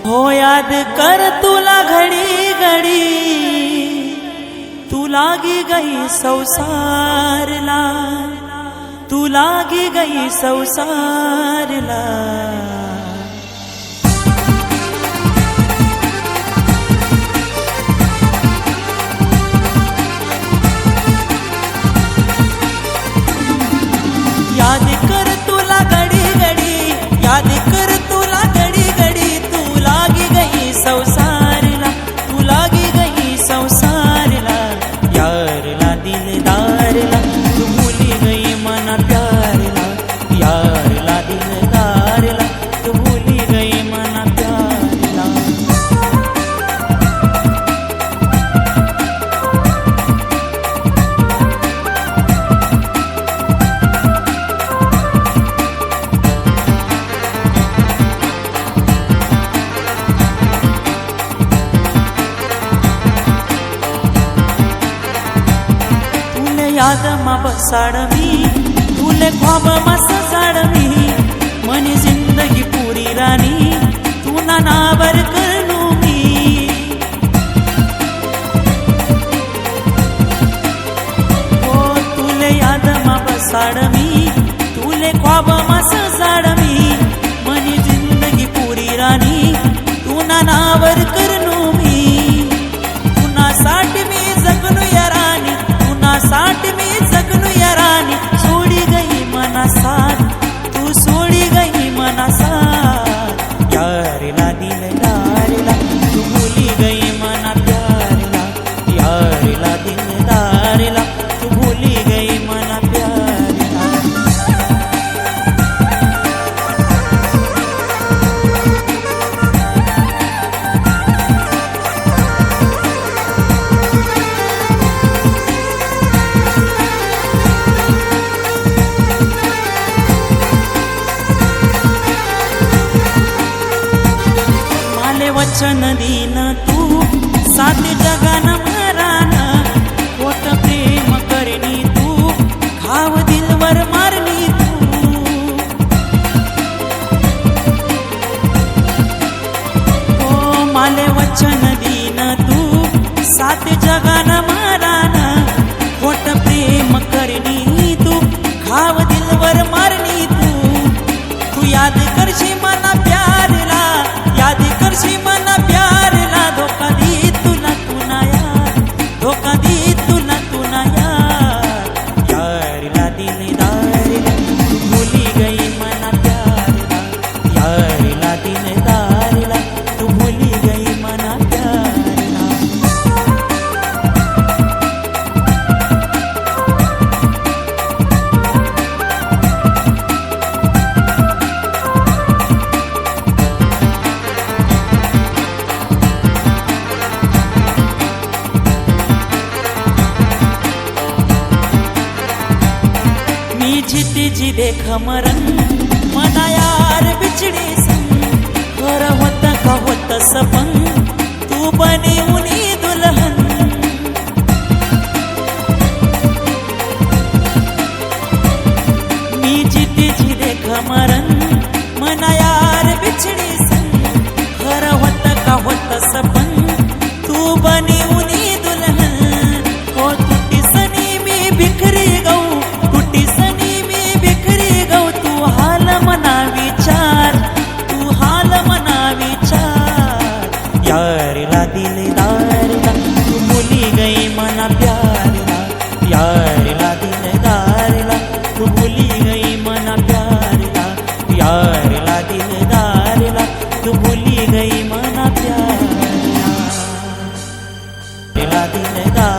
हो याद कर तुला घडी घडी, तू लागी गई संसारला, तू लागी गई संसारला। याद कर तुला घडी घडी, याद कर तुला घडी घडी, तू लागी गई संसारला, तू लागी गई संसारला। यारला दिलदारला तू भूली गई मना प्यारला, यारला दिलदारला तू भूली गई मना प्यारला। याद मा बसाड मी, तुले ख्वाब मा सजाड मी, मनी जिंदगी पुरी रानी, तू ना नावर करनू मी। ओ तुले याद मा बसाड मी, तुले ख्वाब मा सजाड मी, मनी जिंदगी पुरी रानी, तू ना नावर करनू मी। तुना साठी मी जगनू या रानी, साठ में जगनू या रानी, सोड़ी गई मना साथ, तू सोड़ी गई मना साथ। यारला दिलदारला तू भूली गई मना प्यारला, यारला दिलदारला तू भूली गई मना प्यारला। वचन दीन तू सात जगान मरान, खोट प्रेम करनी तू, घाव दिलवर मारनी तू। ओ माले वचन दीन तू सात जगान मरान, खोट प्रेम करनी तू, घाव दिलवर मारनी तू। तू याद करशी मना प्यारला, याद करशी मना प्यारला, धोका दी तुला तू ना यार, धोका दी तुला तू ना यार। यारला दिलदारला तू भूली गई मना प्यारला, यारला दिलदारला तू भूली गई मना प्यारला। जीती जी देख मरण मना यार बिछड़ी संग, घर होत का होत सपन, तू बनी उनी दुल्हन। मी जीती जी देख मरण मना यार बिछड़ी संग, घर होत का होत सपन, तू बनी उनी दुल्हन। हो टूटी सनी में बिखरी गऊ, टूटी सनी तू हाल मना विचार, तू हाल मना विचार। यारला दिलदारला तू भूली गई मना प्यारला, यारला दिलदारला तू भूली गई मना प्यारला, यारला दिलदारला तू भूली गई मना प्यारला, दिलदार।